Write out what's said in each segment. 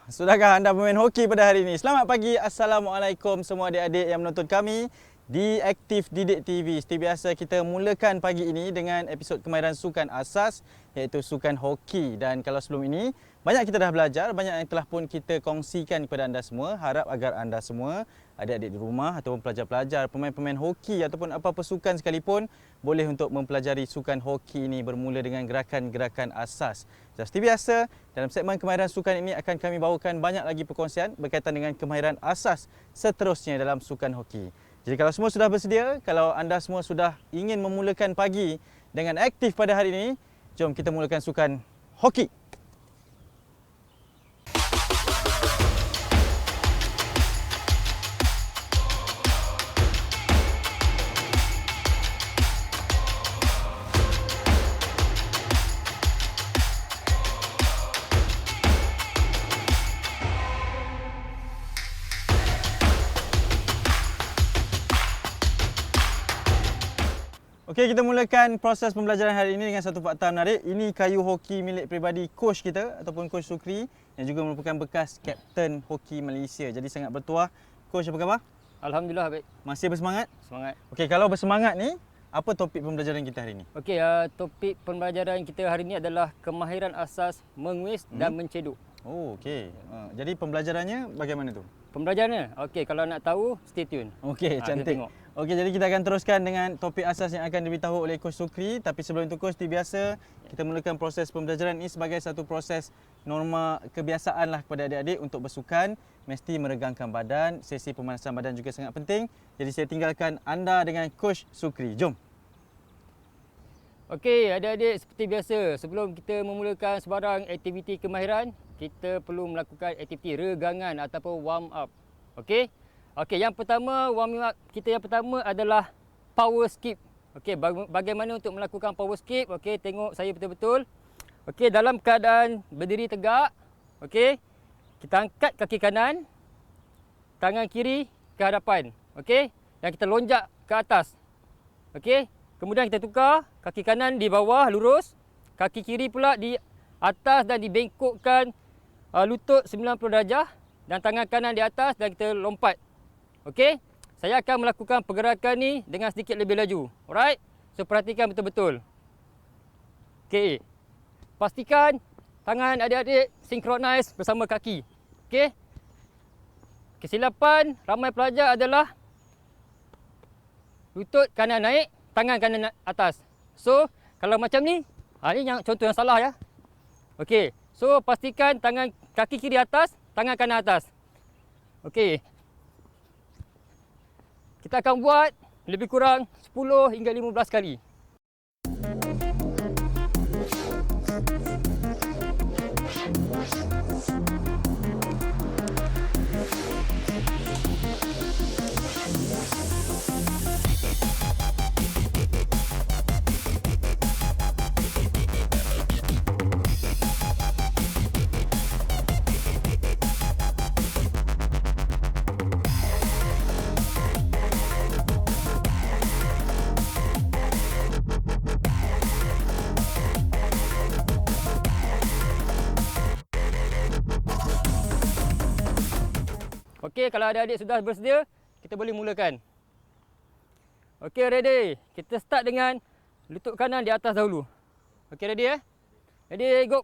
Sudahkah anda bermain hoki pada hari ini? Selamat pagi, Assalamualaikum semua adik-adik yang menonton kami di Aktif Didik TV. Seperti biasa, kita mulakan pagi ini dengan episod kemahiran sukan asas, iaitu sukan hoki. Dan kalau sebelum ini, banyak kita dah belajar, banyak yang telah pun kita kongsikan kepada anda semua. Harap agar anda semua, adik-adik di rumah ataupun pelajar-pelajar, pemain-pemain hoki ataupun apa-apa sukan sekalipun, boleh untuk mempelajari sukan hoki ini bermula dengan gerakan-gerakan asas. Dan seperti biasa, dalam segmen kemahiran sukan ini akan kami bawakan banyak lagi perkongsian berkaitan dengan kemahiran asas seterusnya dalam sukan hoki. Jadi kalau semua sudah bersedia, kalau anda semua sudah ingin memulakan pagi dengan aktif pada hari ini, jom kita mulakan sukan hoki. Okey, kita mulakan proses pembelajaran hari ini dengan satu fakta menarik. Ini kayu hoki milik peribadi coach kita ataupun Coach Sukri yang juga merupakan bekas kapten hoki Malaysia. Jadi sangat bertuah. Coach, apa khabar? Alhamdulillah, baik. Masih bersemangat? Semangat. Okey, kalau bersemangat ni, apa topik pembelajaran kita hari ini? Okey, topik pembelajaran kita hari ini adalah kemahiran asas menguis dan menceduk. Oh, okey. Jadi pembelajarannya bagaimana tu? Pembelajarannya? Okey, kalau nak tahu, stay tune. Okey, kita cantik. tengok. Okey, jadi kita akan teruskan dengan topik asas yang akan diberitahu oleh Coach Sukri. Tapi sebelum itu, Coach, seperti biasa, kita mulakan proses pembelajaran ini sebagai satu proses norma kebiasaan lah kepada adik-adik untuk bersukan. Mesti meregangkan badan, sesi pemanasan badan juga sangat penting. Jadi saya tinggalkan anda dengan Coach Sukri. Jom. Okey, adik-adik, seperti biasa, sebelum kita memulakan sebarang aktiviti kemahiran, kita perlu melakukan aktiviti regangan ataupun warm up. Okey? Okey, yang pertama, warm up kita yang pertama adalah power skip. Okey, bagaimana untuk melakukan power skip? Okey, tengok saya betul-betul. Okey, dalam keadaan berdiri tegak, okey, kita angkat kaki kanan, tangan kiri ke hadapan. Okey? Dan kita lonjak ke atas. Okey? Kemudian kita tukar, kaki kanan di bawah lurus, kaki kiri pula di atas dan dibengkokkan lutut 90 darjah dan tangan kanan di atas dan kita lompat. Okey? Saya akan melakukan pergerakan ni dengan sedikit lebih laju. Alright? So perhatikan betul-betul. Okey. Pastikan tangan adik-adik synchronize bersama kaki. Okey? Kesilapan ramai pelajar adalah lutut kanan naik, tangan kanan atas. So, kalau macam ni, ni yang contoh yang salah ya. Okey. So, pastikan tangan kaki kiri atas, tangan kanan atas. Okey. Kita akan buat lebih kurang 10 hingga 15 kali. Okey, kalau adik-adik sudah bersedia, kita boleh mulakan. Okey, ready? Kita start dengan lutut kanan di atas dahulu. Okey, ready eh? Ready, go!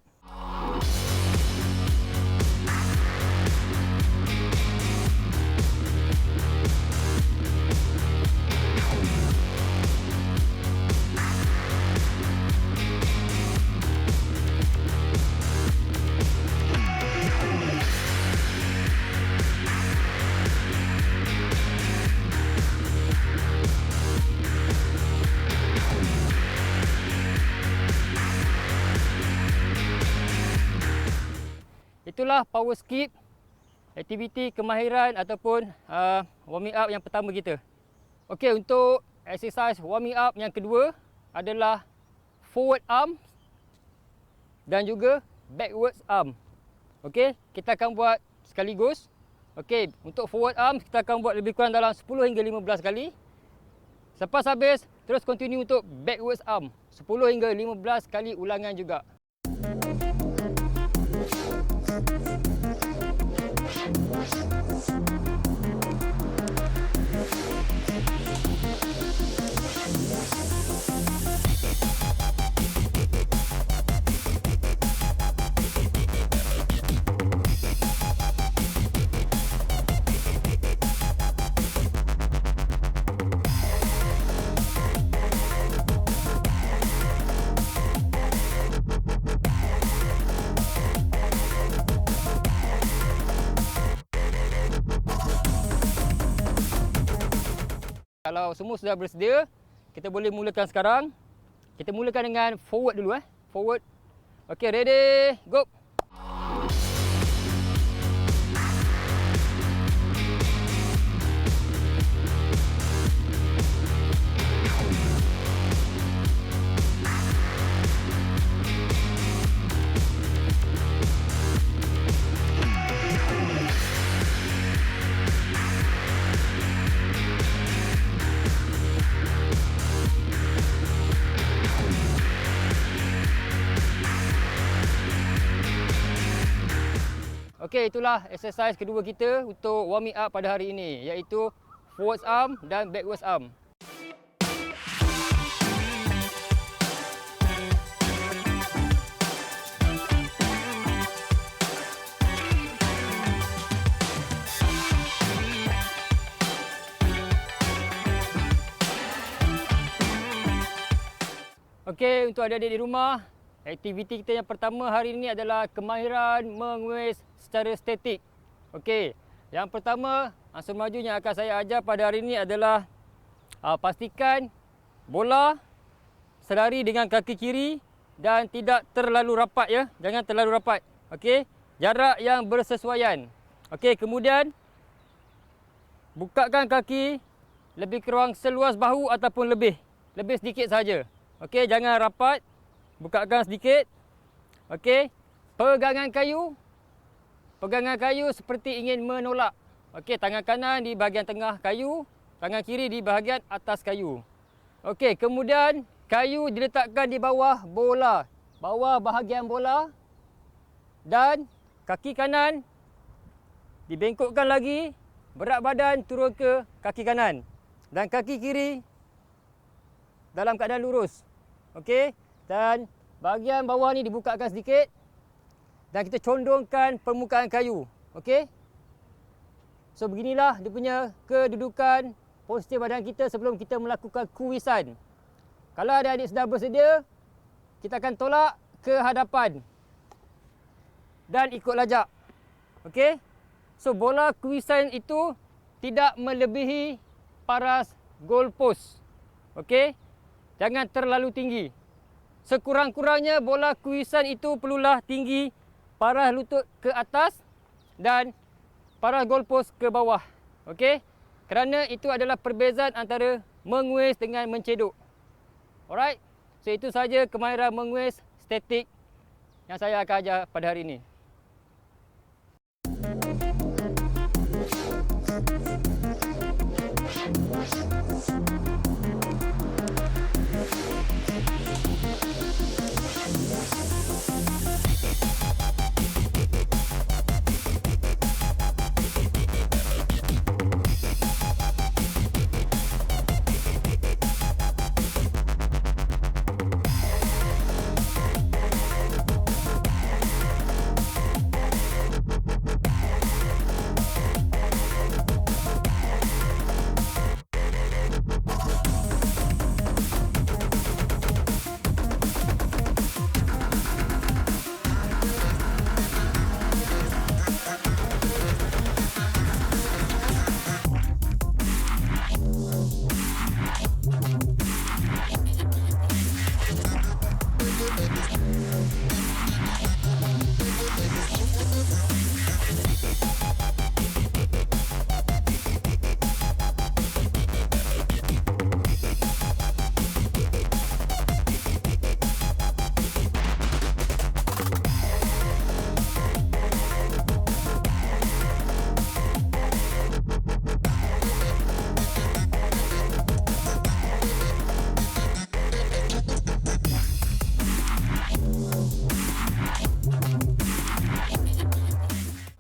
Itulah power skip, aktiviti kemahiran ataupun warming up yang pertama kita. Okey, untuk exercise warming up yang kedua adalah forward arm dan juga backwards arm. Okey, kita akan buat sekaligus. Okey, untuk forward arm kita akan buat lebih kurang dalam 10 hingga 15 kali. Selepas habis, terus continue untuk backwards arm. 10 hingga 15 kali ulangan juga. Kalau semua sudah bersedia, kita boleh mulakan sekarang. Kita mulakan dengan forward dulu. Forward. Okey, ready, go. Okey, itulah exercise kedua kita untuk warming up pada hari ini, iaitu forwards arm dan backwards arm. Okey, untuk adik-adik di rumah, aktiviti kita yang pertama hari ini adalah kemahiran menguis secara statik. Okey, yang pertama, ansur maju yang akan saya ajar pada hari ini adalah pastikan bola selari dengan kaki kiri dan tidak terlalu rapat ya. Jangan terlalu rapat. Okey, jarak yang bersesuaian. Okey, kemudian bukakan kaki lebih kurang seluas bahu ataupun lebih sedikit saja. Okey, jangan rapat. Bukakan sedikit. Okey, pegangan kayu seperti ingin menolak. Okey, tangan kanan di bahagian tengah kayu, tangan kiri di bahagian atas kayu. Okey, kemudian kayu diletakkan di bawah bola, bawah bahagian bola, dan kaki kanan dibengkokkan lagi, berat badan turun ke kaki kanan dan kaki kiri dalam keadaan lurus. Okey, dan bahagian bawah ni dibukakan sedikit dan kita condongkan permukaan kayu. Okey. So beginilah dia punya kedudukan postur badan kita sebelum kita melakukan kuisan. Kalau adik-adik sudah bersedia, kita akan tolak ke hadapan dan ikut lajak. Okey. So bola kuisan itu tidak melebihi paras goalpost. Okey. Jangan terlalu tinggi. Sekurang-kurangnya bola kuisan itu perlulah tinggi paras lutut ke atas dan paras goalpost ke bawah. Okey? Kerana itu adalah perbezaan antara menguis dengan mencedok. Alright? So itu saja kemahiran menguis statik yang saya akan ajar pada hari ini.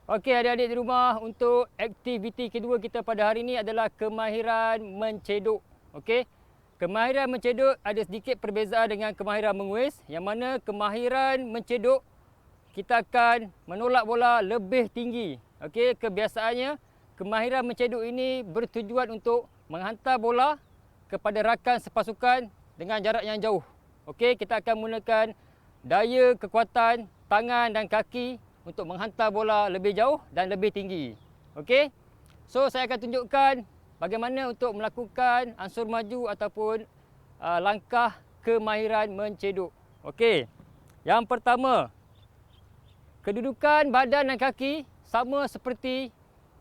Okey adik-adik di rumah, untuk aktiviti kedua kita pada hari ini adalah kemahiran mencedok. Okey. Kemahiran mencedok ada sedikit perbezaan dengan kemahiran menguis, yang mana kemahiran mencedok kita akan menolak bola lebih tinggi. Okey, kebiasaannya kemahiran mencedok ini bertujuan untuk menghantar bola kepada rakan sepasukan dengan jarak yang jauh. Okey, kita akan menggunakan daya kekuatan tangan dan kaki untuk menghantar bola lebih jauh dan lebih tinggi. Okey. So saya akan tunjukkan bagaimana untuk melakukan ansur maju ataupun langkah kemahiran mencedok. Okey. Yang pertama, kedudukan badan dan kaki sama seperti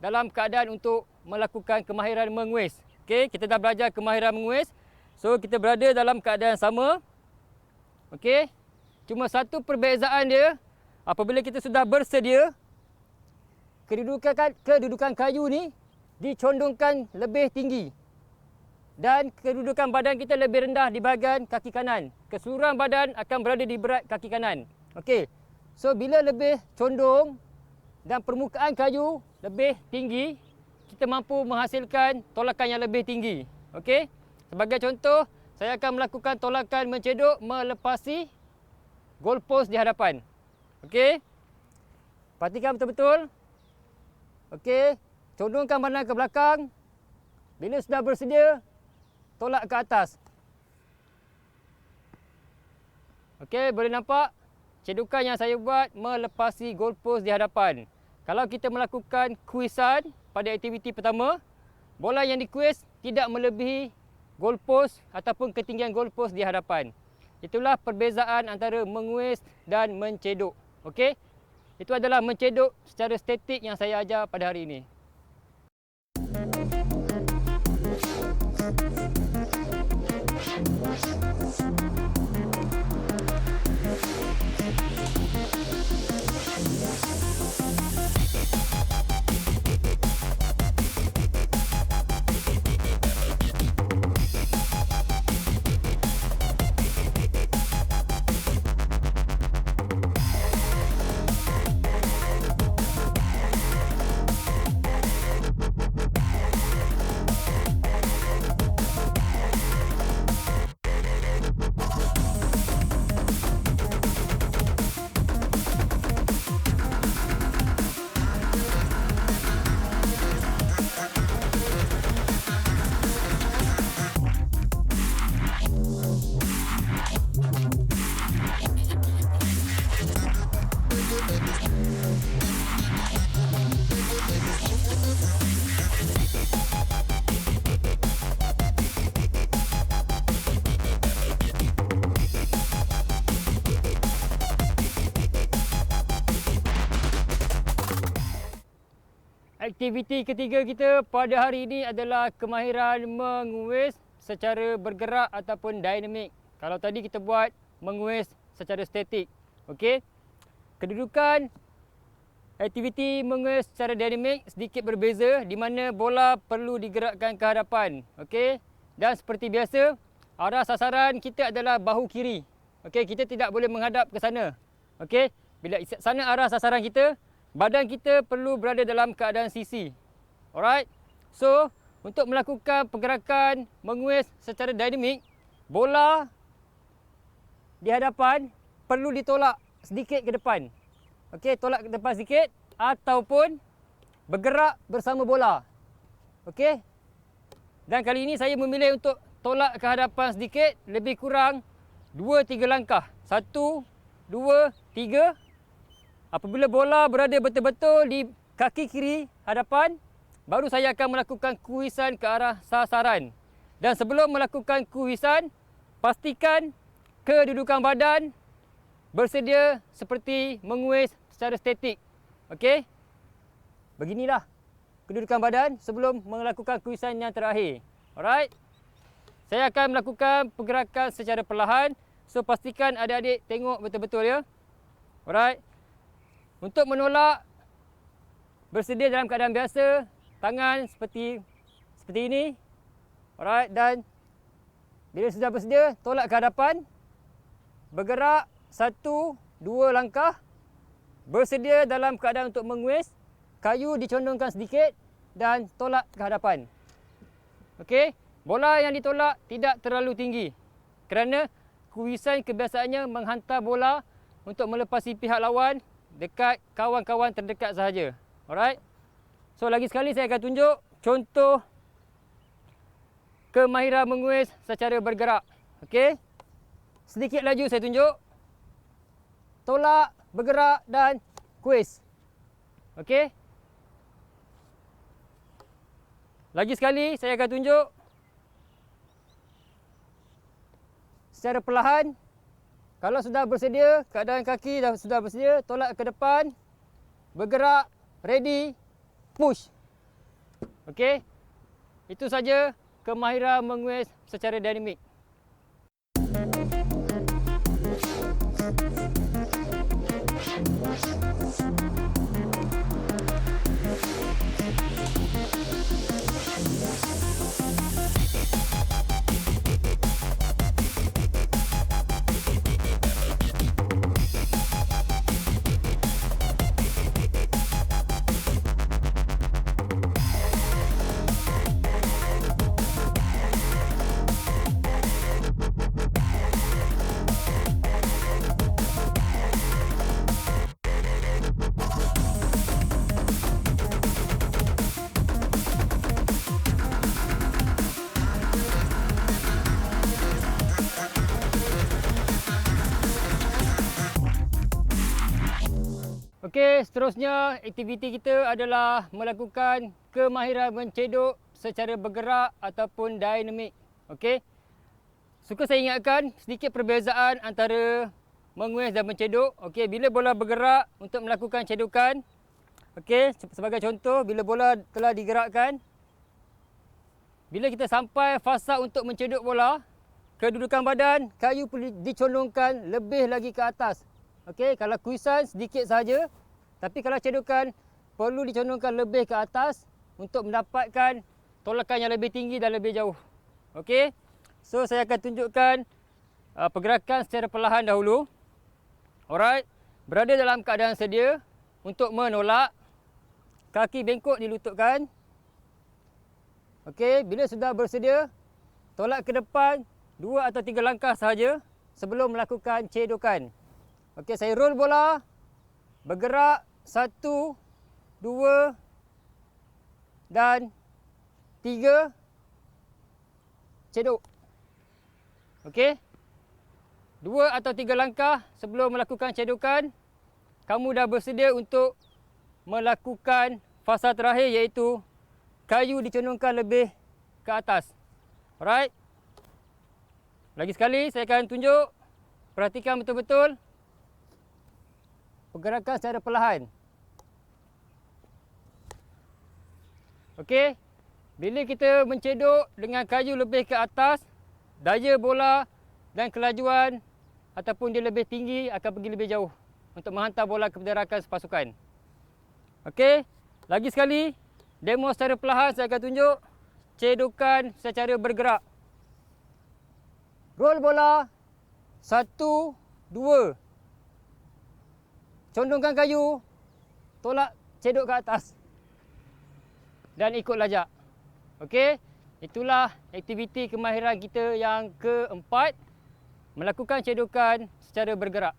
dalam keadaan untuk melakukan kemahiran menguis. Okey, kita dah belajar kemahiran menguis. So, kita berada dalam keadaan sama. Okey. Cuma satu perbezaan dia, apabila kita sudah bersedia, kedudukan kayu ni dicondongkan lebih tinggi. Dan kedudukan badan kita lebih rendah di bahagian kaki kanan. Keseluruhan badan akan berada di berat kaki kanan. Okey. So, bila lebih condong dan permukaan kayu lebih tinggi, kita mampu menghasilkan tolakan yang lebih tinggi. Okey. Sebagai contoh, saya akan melakukan tolakan mencedok melepasi goalpost di hadapan. Okey. Perhatikan betul-betul. Okey. Condongkan badan ke belakang. Bila sudah bersedia, tolak ke atas. Okey, boleh nampak cedukan yang saya buat melepasi goalpost di hadapan. Kalau kita melakukan kuisan pada aktiviti pertama, bola yang dikuis tidak melebihi goalpost ataupun ketinggian goalpost di hadapan. Itulah perbezaan antara menguis dan mencedok. Okey? Itu adalah mencedok secara statik yang saya ajar pada hari ini. Aktiviti ketiga kita pada hari ini adalah kemahiran menguis secara bergerak ataupun dinamik. Kalau tadi kita buat menguis secara statik. Okey. Kedudukan aktiviti menguis secara dinamik sedikit berbeza di mana bola perlu digerakkan ke hadapan. Okey. Dan seperti biasa, arah sasaran kita adalah bahu kiri. Okey, kita tidak boleh menghadap ke sana. Okey. Bila sana arah sasaran kita, badan kita perlu berada dalam keadaan sisi. Alright. So, untuk melakukan pergerakan menguis secara dinamik, bola di hadapan perlu ditolak sedikit ke depan. Okey, tolak ke depan sedikit ataupun bergerak bersama bola. Okey. Dan kali ini saya memilih untuk tolak ke hadapan sedikit, lebih kurang 2-3 langkah. 1, 2, 3. Apabila bola berada betul-betul di kaki kiri hadapan, baru saya akan melakukan kuisan ke arah sasaran. Dan sebelum melakukan kuisan, pastikan kedudukan badan bersedia seperti menguis secara statik. Okey? Beginilah kedudukan badan sebelum melakukan kuisan yang terakhir. Alright? Saya akan melakukan pergerakan secara perlahan. So, pastikan adik-adik tengok betul-betul ya. Alright? Untuk menolak, bersedia dalam keadaan biasa, tangan seperti ini. Alright, dan bila sudah bersedia, tolak ke hadapan. Bergerak 1, 2 langkah. Bersedia dalam keadaan untuk menguis. Kayu dicondongkan sedikit dan tolak ke hadapan. Okey, bola yang ditolak tidak terlalu tinggi. Kerana kuisan kebiasaannya menghantar bola untuk melepasi pihak lawan dekat kawan-kawan terdekat sahaja. Alright. So, lagi sekali saya akan tunjuk contoh kemahiran menguis secara bergerak. Okey. Sedikit laju saya tunjuk. Tolak, bergerak dan kuis. Okey. Lagi sekali saya akan tunjuk secara perlahan. Kalau sudah bersedia, keadaan kaki dah sudah bersedia, tolak ke depan, bergerak, ready, push. Okey. Itu saja kemahiran menguis secara dinamik. Okey, seterusnya aktiviti kita adalah melakukan kemahiran mencedok secara bergerak ataupun dinamik. Okey. Suka saya ingatkan sedikit perbezaan antara menguis dan mencedok. Okey, bila bola bergerak untuk melakukan cedokan. Okey, sebagai contoh, bila bola telah digerakkan, bila kita sampai fasa untuk mencedok bola, kedudukan badan kayu perlu dicondongkan lebih lagi ke atas. Okey, kalau kuisan sedikit sahaja. Tapi kalau cedokan perlu dicondongkan lebih ke atas untuk mendapatkan tolakan yang lebih tinggi dan lebih jauh. Okey. So saya akan tunjukkan pergerakan secara perlahan dahulu. Alright. Berada dalam keadaan sedia untuk menolak. Kaki bengkok dilututkan. Okey, bila sudah bersedia, tolak ke depan 2 atau 3 langkah sahaja sebelum melakukan cedokan. Okey, saya roll bola. Bergerak 1, 2 dan 3. Cedok. Okey. 2 atau 3 langkah sebelum melakukan cedokan, kamu dah bersedia untuk melakukan fasa terakhir, iaitu kayu dicondongkan lebih ke atas. Alright. Lagi sekali saya akan tunjuk. Perhatikan betul-betul pergerakan secara perlahan. Okey. Bila kita mencedok dengan kayu lebih ke atas, daya bola dan kelajuan ataupun dia lebih tinggi akan pergi lebih jauh untuk menghantar bola kepada rakan sepasukan. Okey. Lagi sekali, demo secara perlahan saya akan tunjuk cedokan secara bergerak. Roll bola. 1, 2. Condongkan kayu, tolak, cedok ke atas dan ikut lajak. Okey, itulah aktiviti kemahiran kita yang keempat, melakukan cedokan secara bergerak.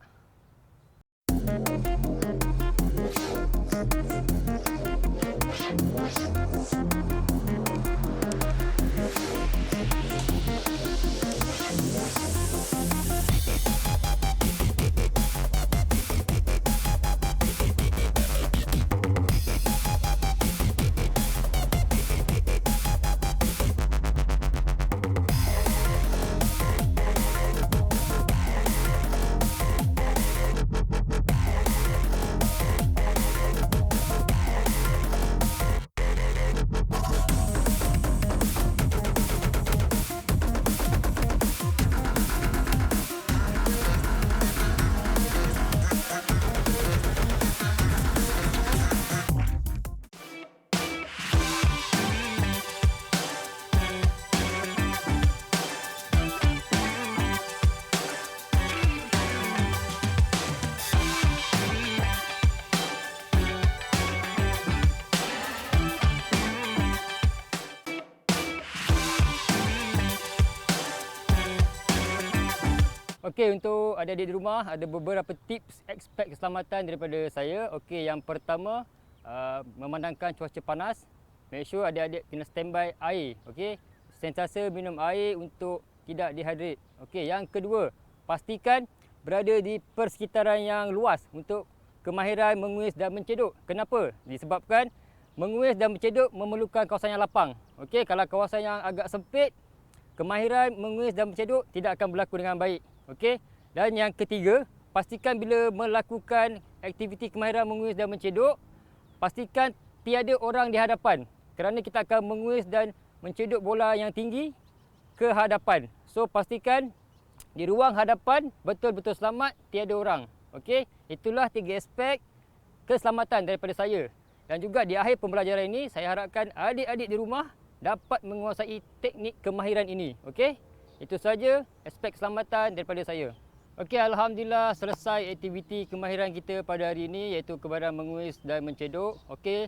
Okey, untuk adik-adik di rumah, ada beberapa tips aspek keselamatan daripada saya. Okey, yang pertama, memandangkan cuaca panas, make sure adik-adik kena standby air. Okey, sentiasa minum air untuk tidak dehydrate. Okey, yang kedua, pastikan berada di persekitaran yang luas untuk kemahiran menguis dan mencedok. Kenapa? Disebabkan menguis dan mencedok memerlukan kawasan yang lapang. Okey, kalau kawasan yang agak sempit, kemahiran menguis dan mencedok tidak akan berlaku dengan baik. Okey. Dan yang ketiga, pastikan bila melakukan aktiviti kemahiran menguis dan mencedok, pastikan tiada orang di hadapan kerana kita akan menguis dan mencedok bola yang tinggi ke hadapan. So pastikan di ruang hadapan betul-betul selamat, tiada orang. Okey, itulah 3 aspek keselamatan daripada saya. Dan juga di akhir pembelajaran ini, saya harapkan adik-adik di rumah dapat menguasai teknik kemahiran ini. Okey, itu saja aspek keselamatan daripada saya. Okey, alhamdulillah selesai aktiviti kemahiran kita pada hari ini, iaitu kemahiran menguis dan mencedok. Okey,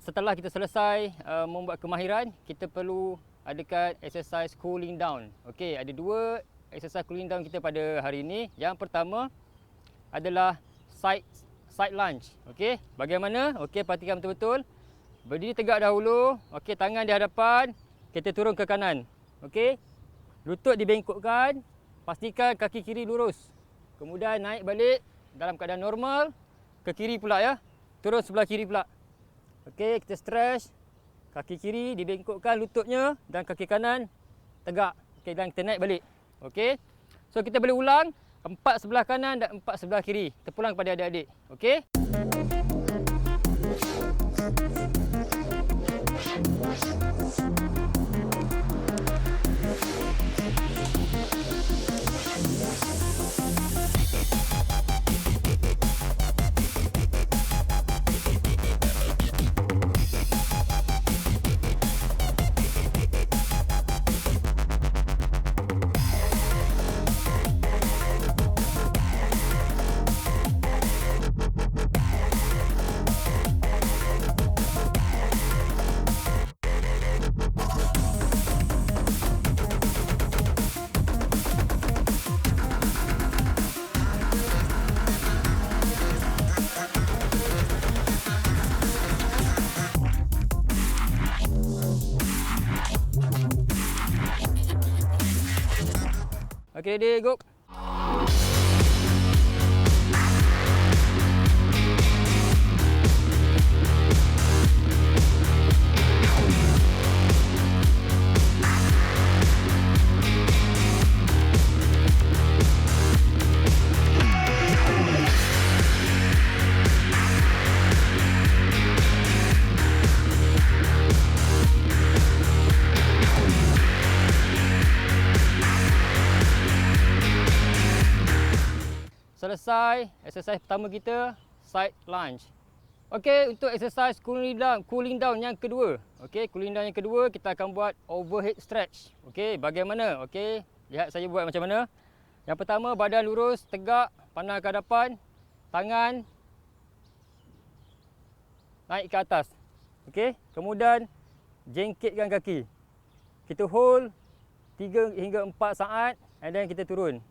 setelah kita selesai membuat kemahiran, kita perlu adakan exercise cooling down. Okey, ada 2 exercise cooling down kita pada hari ini. Yang pertama adalah side lunge. Okey, bagaimana? Okey, perhatikan betul-betul. Berdiri tegak dahulu. Okey, tangan di hadapan, kita turun ke kanan. Okey, lutut dibengkokkan. Pastikan kaki kiri lurus. Kemudian naik balik dalam keadaan normal. Ke kiri pula ya. Turun sebelah kiri pula. Okey, kita stretch. Kaki kiri dibengkokkan lututnya dan kaki kanan tegak. Okey, dan kita naik balik. Okey. So kita boleh ulang 4 sebelah kanan dan 4 sebelah kiri. Terpulang kepada adik-adik. Okey. Okey, ready, go. Selesai exercise pertama kita, side lunge. Okey, untuk exercise cooling down yang kedua. Okey, cooling down yang kedua kita akan buat overhead stretch. Okey, bagaimana? Okey, lihat saya buat macam mana. Yang pertama, badan lurus, tegak, pandang ke hadapan, tangan naik ke atas. Okey, kemudian jengkitkan kaki. Kita hold 3 hingga 4 saat and then kita turun.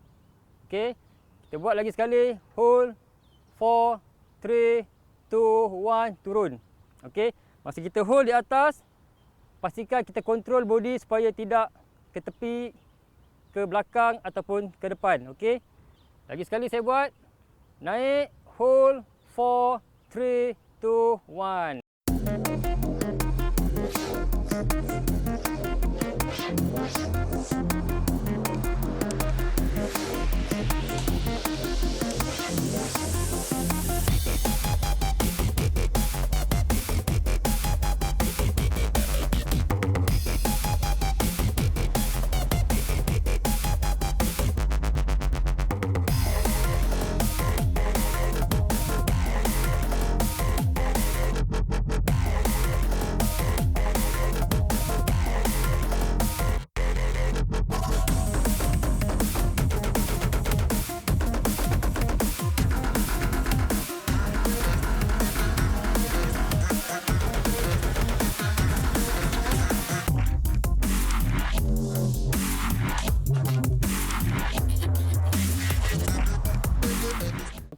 Okey. Kita buat lagi sekali. Hold. 4, 3, 2, 1. Turun. Okey. Masa kita hold di atas, pastikan kita kontrol body supaya tidak ke tepi, ke belakang ataupun ke depan. Okey. Lagi sekali saya buat. Naik. Hold. 4, 3, 2, 1.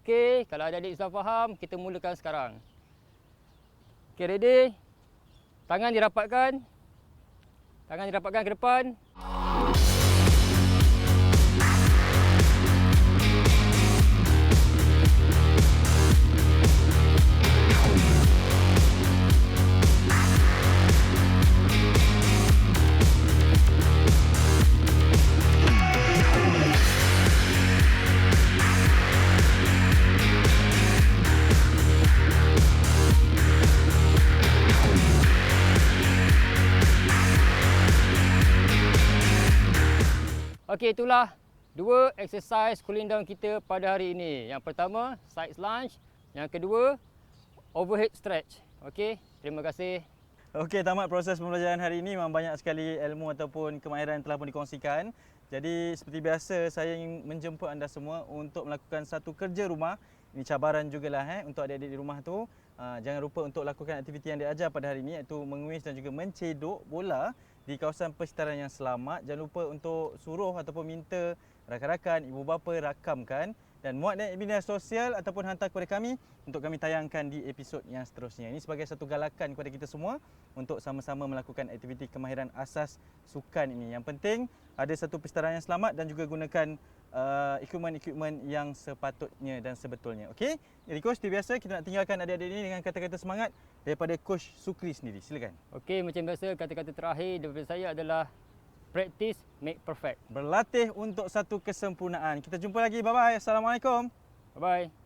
Okey, kalau adik-adik sudah faham, kita mulakan sekarang. Okey, ready? Tangan dirapatkan. Tangan dirapatkan ke depan. Okey, itulah dua exercise cooling down kita pada hari ini. Yang pertama, side lunge. Yang kedua, overhead stretch. Okey, terima kasih. Okey, tamat proses pembelajaran hari ini. Memang banyak sekali ilmu ataupun kemahiran telah pun dikongsikan. Jadi seperti biasa, saya ingin menjemput anda semua untuk melakukan satu kerja rumah. Ini cabaran jugalah untuk adik-adik di rumah tu. Jangan lupa untuk lakukan aktiviti yang diajar pada hari ini, iaitu menguis dan juga mencedok bola di kawasan persekitaran yang selamat. Jangan lupa untuk suruh ataupun minta rakan-rakan, ibu bapa rakamkan dan muat di media sosial ataupun hantar kepada kami untuk kami tayangkan di episod yang seterusnya. Ini sebagai satu galakan kepada kita semua untuk sama-sama melakukan aktiviti kemahiran asas sukan ini. Yang penting ada satu persekitaran yang selamat dan juga gunakan equipment yang sepatutnya dan sebetulnya. Okey? Jadi coach, seperti biasa kita nak tinggalkan adik-adik ini dengan kata-kata semangat daripada coach Sukri sendiri. Silakan. Okey, macam biasa kata-kata terakhir daripada saya adalah practice make perfect. Berlatih untuk satu kesempurnaan. Kita jumpa lagi. Bye-bye. Assalamualaikum. Bye-bye.